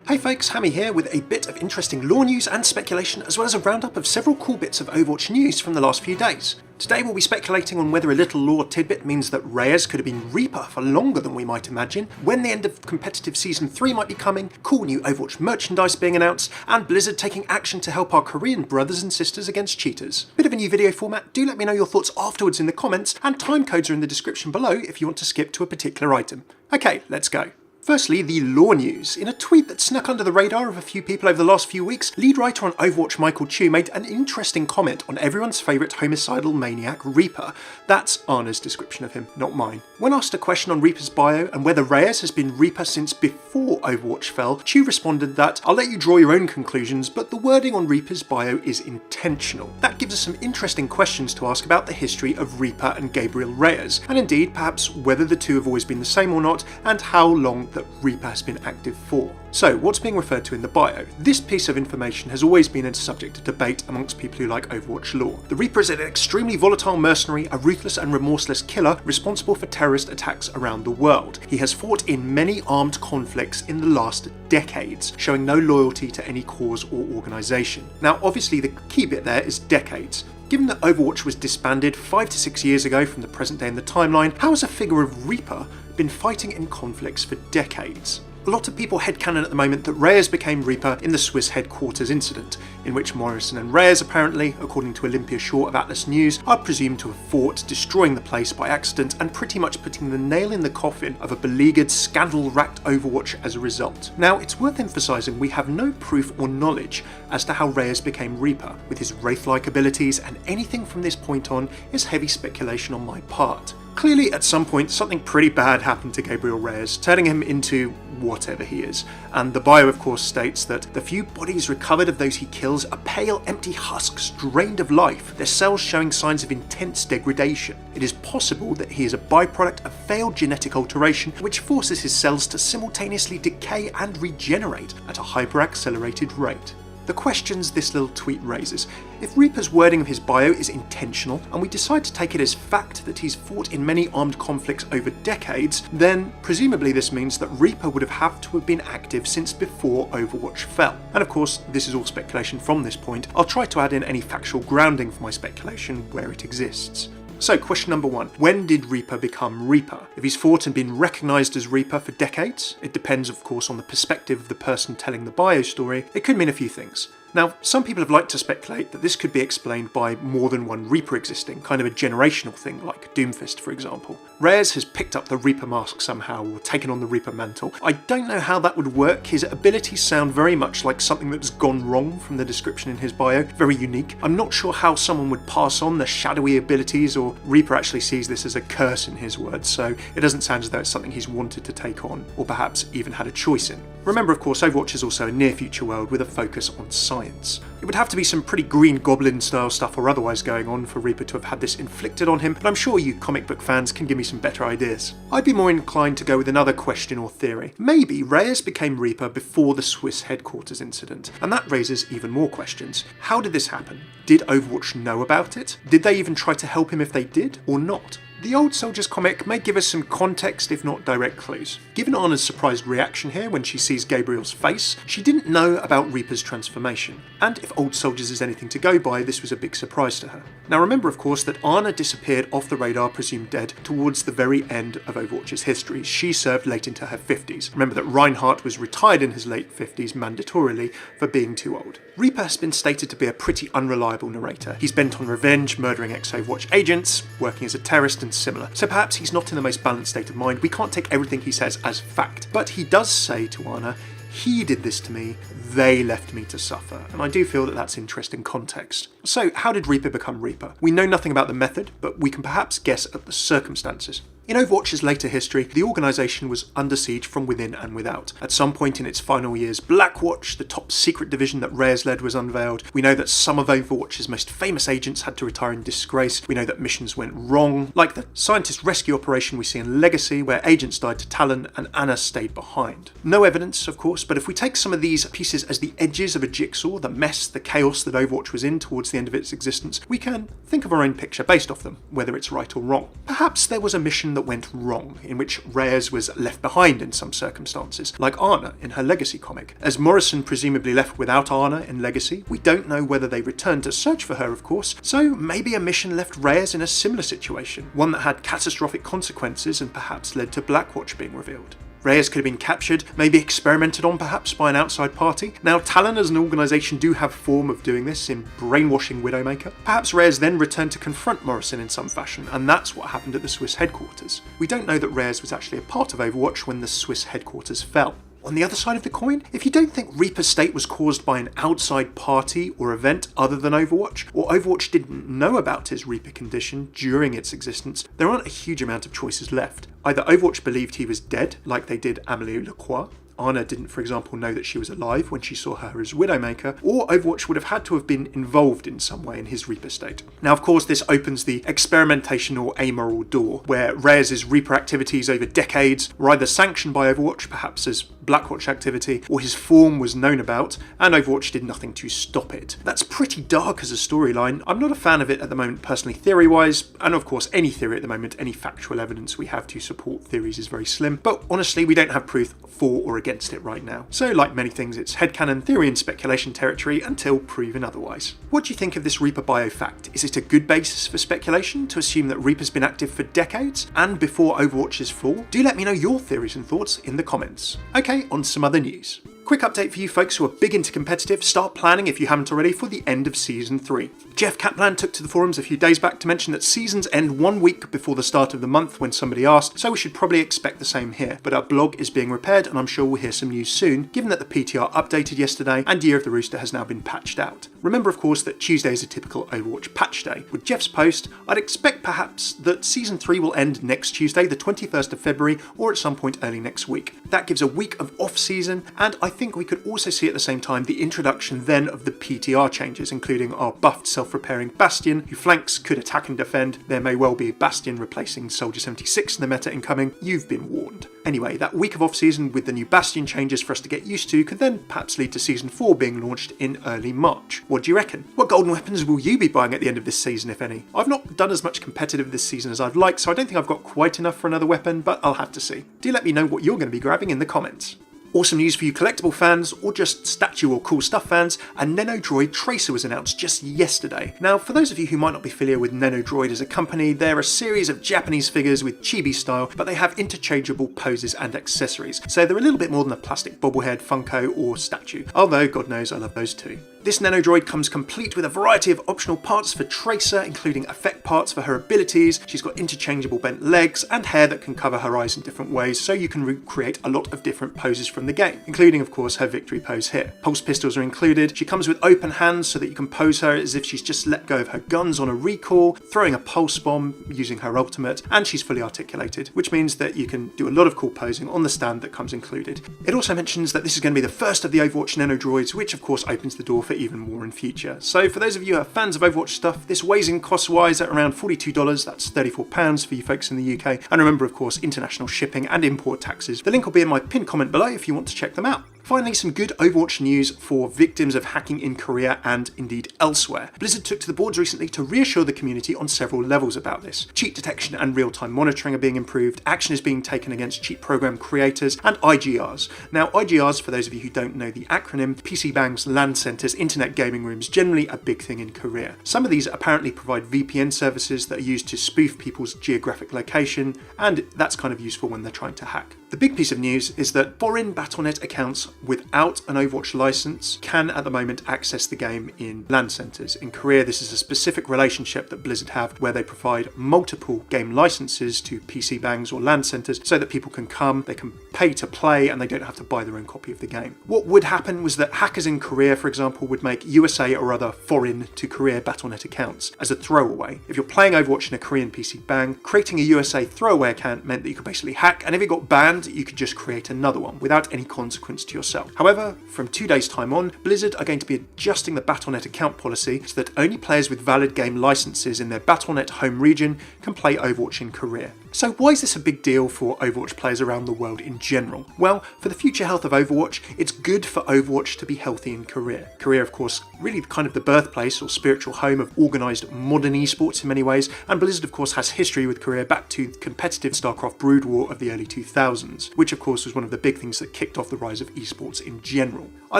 Hey folks, Hammy here with a bit of interesting lore news and speculation, as well as a roundup of several cool bits of Overwatch news from the last few days. Today we'll be speculating on whether a little lore tidbit means that Reyes could have been Reaper for longer than we might imagine, when the end of competitive Season 3 might be coming, cool new Overwatch merchandise being announced, and Blizzard taking action to help our Korean brothers and sisters against cheaters. Bit of a new video format, do let me know your thoughts afterwards in the comments, and time codes are in the description below if you want to skip to a particular item. Okay, let's go. Firstly, the lore news. In a tweet that snuck under the radar of a few people over the last few weeks, lead writer on Overwatch Michael Chu made an interesting comment on everyone's favourite homicidal maniac, Reaper. That's Anna's description of him, not mine. When asked a question on Reaper's bio and whether Reyes has been Reaper since before Overwatch fell, Chu responded that, "I'll let you draw your own conclusions, but the wording on Reaper's bio is intentional." That gives us some interesting questions to ask about the history of Reaper and Gabriel Reyes, and indeed perhaps whether the two have always been the same or not, and how long that Reaper has been active for. So, what's being referred to in the bio? This piece of information has always been a subject of debate amongst people who like Overwatch lore. The Reaper is an extremely volatile mercenary, a ruthless and remorseless killer responsible for terrorist attacks around the world. He has fought in many armed conflicts in the last decades, showing no loyalty to any cause or organisation. Now, obviously the key bit there is decades. Given that Overwatch was disbanded 5 to 6 years ago from the present day in the timeline, how has a figure of Reaper been fighting in conflicts for decades? A lot of people headcanon at the moment that Reyes became Reaper in the Swiss headquarters incident, in which Morrison and Reyes apparently, according to Olympia Shaw of Atlas News, are presumed to have fought, destroying the place by accident and pretty much putting the nail in the coffin of a beleaguered, scandal-racked Overwatch as a result. Now, it's worth emphasising we have no proof or knowledge as to how Reyes became Reaper, with his wraith-like abilities, and anything from this point on is heavy speculation on my part. Clearly, at some point, something pretty bad happened to Gabriel Reyes, turning him into whatever he is. And the bio, of course, states that the few bodies recovered of those he kills are pale, empty husks drained of life, their cells showing signs of intense degradation. It is possible that he is a byproduct of failed genetic alteration, which forces his cells to simultaneously decay and regenerate at a hyper-accelerated rate. The questions this little tweet raises: if Reaper's wording of his bio is intentional, and we decide to take it as fact that he's fought in many armed conflicts over decades, then presumably this means that Reaper would have to have been active since before Overwatch fell. And of course, this is all speculation from this point. I'll try to add in any factual grounding for my speculation where it exists. So, question number 1. When did Reaper become Reaper? If he's fought and been recognised as Reaper for decades, it depends of course on the perspective of the person telling the bio story, it could mean a few things. Now, some people have liked to speculate that this could be explained by more than one Reaper existing, kind of a generational thing like Doomfist for example. Reyes has picked up the Reaper mask somehow, or taken on the Reaper mantle. I don't know how that would work. His abilities sound very much like something that's gone wrong from the description in his bio, very unique. I'm not sure how someone would pass on the shadowy abilities, or Reaper actually sees this as a curse in his words, so it doesn't sound as though it's something he's wanted to take on, or perhaps even had a choice in. Remember, of course, Overwatch is also a near-future world with a focus on science. It would have to be some pretty Green Goblin-style stuff or otherwise going on for Reaper to have had this inflicted on him, but I'm sure you comic book fans can give me some better ideas. I'd be more inclined to go with another question or theory. Maybe Reyes became Reaper before the Swiss headquarters incident, and that raises even more questions. How did this happen? Did Overwatch know about it? Did they even try to help him if they did, or not? The Old Soldiers comic may give us some context if not direct clues. Given Anna's surprised reaction here when she sees Gabriel's face, she didn't know about Reaper's transformation, and if Old Soldiers is anything to go by, this was a big surprise to her. Now remember of course that Anna disappeared off the radar, presumed dead, towards the very end of Overwatch's history. She served late into her 50s. Remember that Reinhardt was retired in his late 50s mandatorily for being too old. Reaper has been stated to be a pretty unreliable narrator. He's bent on revenge, murdering ex-Overwatch agents, working as a terrorist and similar. So perhaps he's not in the most balanced state of mind. We can't take everything he says as fact. But he does say to Anna, "He did this to me, they left me to suffer." And I do feel that that's interesting context. So how did Reaper become Reaper? We know nothing about the method, but we can perhaps guess at the circumstances. In Overwatch's later history, the organisation was under siege from within and without. At some point in its final years, Blackwatch, the top secret division that Reyes led, was unveiled. We know that some of Overwatch's most famous agents had to retire in disgrace. We know that missions went wrong, like the scientist rescue operation we see in Legacy, where agents died to Talon and Anna stayed behind. No evidence, of course, but if we take some of these pieces as the edges of a jigsaw, the mess, the chaos that Overwatch was in towards the end of its existence, we can think of our own picture based off them, whether it's right or wrong. Perhaps there was a mission that that went wrong, in which Reyes was left behind in some circumstances, like Ana in her Legacy comic. As Morrison presumably left without Ana in Legacy, we don't know whether they returned to search for her, of course, so maybe a mission left Reyes in a similar situation, one that had catastrophic consequences and perhaps led to Blackwatch being revealed. Reyes could have been captured, maybe experimented on perhaps by an outside party. Now, Talon as an organisation do have a form of doing this in brainwashing Widowmaker. Perhaps Reyes then returned to confront Morrison in some fashion, and that's what happened at the Swiss headquarters. We don't know that Reyes was actually a part of Overwatch when the Swiss headquarters fell. On the other side of the coin, if you don't think Reaper's state was caused by an outside party or event other than Overwatch, or Overwatch didn't know about his Reaper condition during its existence, there aren't a huge amount of choices left. Either Overwatch believed he was dead, like they did Amélie Lacroix. Ana didn't, for example, know that she was alive when she saw her as Widowmaker, or Overwatch would have had to have been involved in some way in his Reaper state. Now, of course, this opens the experimentation or amoral door, where Reyes' Reaper activities over decades were either sanctioned by Overwatch, perhaps as Blackwatch activity, or his form was known about, and Overwatch did nothing to stop it. That's pretty dark as a storyline. I'm not a fan of it at the moment personally theory-wise, and of course any theory at the moment, any factual evidence we have to support theories is very slim, but honestly we don't have proof for or against it right now. So like many things, it's headcanon, theory and speculation territory until proven otherwise. What do you think of this Reaper bio fact? Is it a good basis for speculation to assume that Reaper's been active for decades and before Overwatch's fall? Do let me know your theories and thoughts in the comments. Okay, on to some other news. Quick update for you folks who are big into competitive, start planning if you haven't already for the end of Season 3. Jeff Kaplan took to the forums a few days back to mention that seasons end 1 week before the start of the month when somebody asked, so we should probably expect the same here. But our blog is being repaired and I'm sure we'll hear some news soon, given that the PTR updated yesterday and Year of the Rooster has now been patched out. Remember of course that Tuesday is a typical Overwatch patch day. With Jeff's post, I'd expect perhaps that Season 3 will end next Tuesday, the 21st of February, or at some point early next week. That gives a week of off-season, and I think we could also see at the same time the introduction then of the PTR changes, including our buffed self-repairing Bastion, who flanks, could attack and defend. There may well be Bastion replacing Soldier 76 in the meta incoming. You've been warned. Anyway, that week of off-season with the new Bastion changes for us to get used to could then perhaps lead to Season 4 being launched in early March. What do you reckon? What golden weapons will you be buying at the end of this season, if any? I've not done as much competitive this season as I'd like, so I don't think I've got quite enough for another weapon, but I'll have to see. Do let me know what you're going to be grabbing in the comments. Awesome news for you collectible fans, or just statue or cool stuff fans, a Nendoroid Tracer was announced just yesterday. Now, for those of you who might not be familiar with Nendoroid as a company, they're a series of Japanese figures with chibi style, but they have interchangeable poses and accessories, so they're a little bit more than a plastic bobblehead, Funko, or statue, although God knows I love those too. This Nendoroid comes complete with a variety of optional parts for Tracer, including effect parts for her abilities. She's got interchangeable bent legs and hair that can cover her eyes in different ways, so you can recreate a lot of different poses from the game, including of course her victory pose here. Pulse pistols are included. She comes with open hands so that you can pose her as if she's just let go of her guns on a recall, throwing a pulse bomb using her ultimate, and she's fully articulated, which means that you can do a lot of cool posing on the stand that comes included. It also mentions that this is going to be the first of the Overwatch Nendoroids, which of course opens the door for even more in future. So for those of you who are fans of Overwatch stuff, this weighs in cost-wise at around $42, that's £34 for you folks in the UK, and remember of course international shipping and import taxes. The link will be in my pinned comment below if you want to check them out. Finally, some good Overwatch news for victims of hacking in Korea and indeed elsewhere. Blizzard took to the boards recently to reassure the community on several levels about this. Cheat detection and real-time monitoring are being improved, action is being taken against cheat program creators, and IGRs. Now, IGRs, for those of you who don't know the acronym, PC bangs, LAN centers, internet gaming rooms, generally a big thing in Korea. Some of these apparently provide VPN services that are used to spoof people's geographic location, and that's kind of useful when they're trying to hack. The big piece of news is that foreign Battle.net accounts without an Overwatch license can at the moment access the game in LAN centers. In Korea, this is a specific relationship that Blizzard have where they provide multiple game licenses to PC bangs or LAN centers so that people can come, they can pay to play, and they don't have to buy their own copy of the game. What would happen was that hackers in Korea, for example, would make USA or other foreign to Korea Battle.net accounts as a throwaway. If you're playing Overwatch in a Korean PC bang, creating a USA throwaway account meant that you could basically hack, and if it got banned, you could just create another one without any consequence to yourself. However, from 2 days time on, Blizzard are going to be adjusting the Battle.net account policy so that only players with valid game licenses in their Battle.net home region can play Overwatch in Korea. So why is this a big deal for Overwatch players around the world in general? Well, for the future health of Overwatch, it's good for Overwatch to be healthy in Korea. Korea, of course, really kind of the birthplace or spiritual home of organised modern esports in many ways, and Blizzard of course has history with Korea back to the competitive StarCraft Brood War of the early 2000s, which of course was one of the big things that kicked off the rise of esports in general. I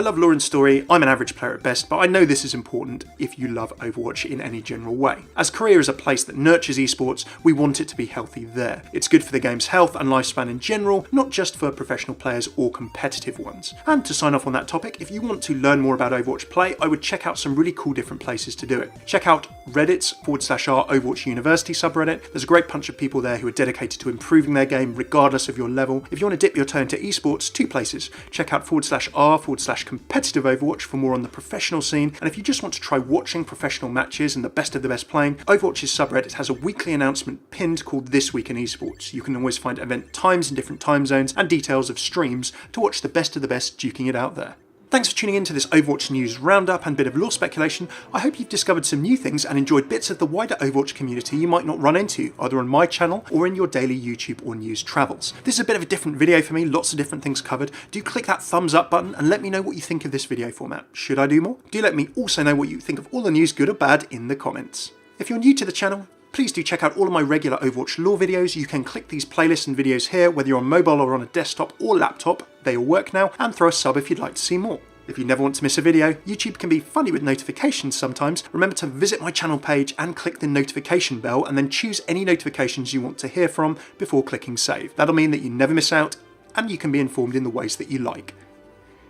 love lore and story, I'm an average player at best, but I know this is important if you love Overwatch in any general way. As Korea is a place that nurtures esports, we want it to be healthy there. It's good for the game's health and lifespan in general, not just for professional players or competitive ones. And to sign off on that topic, if you want to learn more about Overwatch play, I would check out some really cool different places to do it. Check out Reddit's /r Overwatch University subreddit. There's a great bunch of people there who are dedicated to improving their game regardless of your level. If you want to dip your toe into esports, 2 places. Check out /r/competitive Overwatch for more on the professional scene. And if you just want to try watching professional matches and the best of the best playing, Overwatch's subreddit has a weekly announcement pinned called This Week in Esports. You can always find event times in different time zones and details of streams to watch the best of the best duking it out there. Thanks for tuning in to this Overwatch news roundup and bit of lore speculation. I hope you've discovered some new things and enjoyed bits of the wider Overwatch community you might not run into, either on my channel or in your daily YouTube or news travels. This is a bit of a different video for me, lots of different things covered. Do click that thumbs up button and let me know what you think of this video format. Should I do more? Do let me also know what you think of all the news, good or bad, in the comments. If you're new to the channel, please do check out all of my regular Overwatch lore videos. You can click these playlists and videos here, whether you're on mobile or on a desktop or laptop. They all work now, and throw a sub if you'd like to see more. If you never want to miss a video, YouTube can be funny with notifications sometimes. Remember to visit my channel page and click the notification bell and then choose any notifications you want to hear from before clicking save. That'll mean that you never miss out and you can be informed in the ways that you like.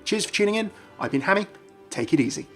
Cheers for tuning in. I've been Hammy. Take it easy.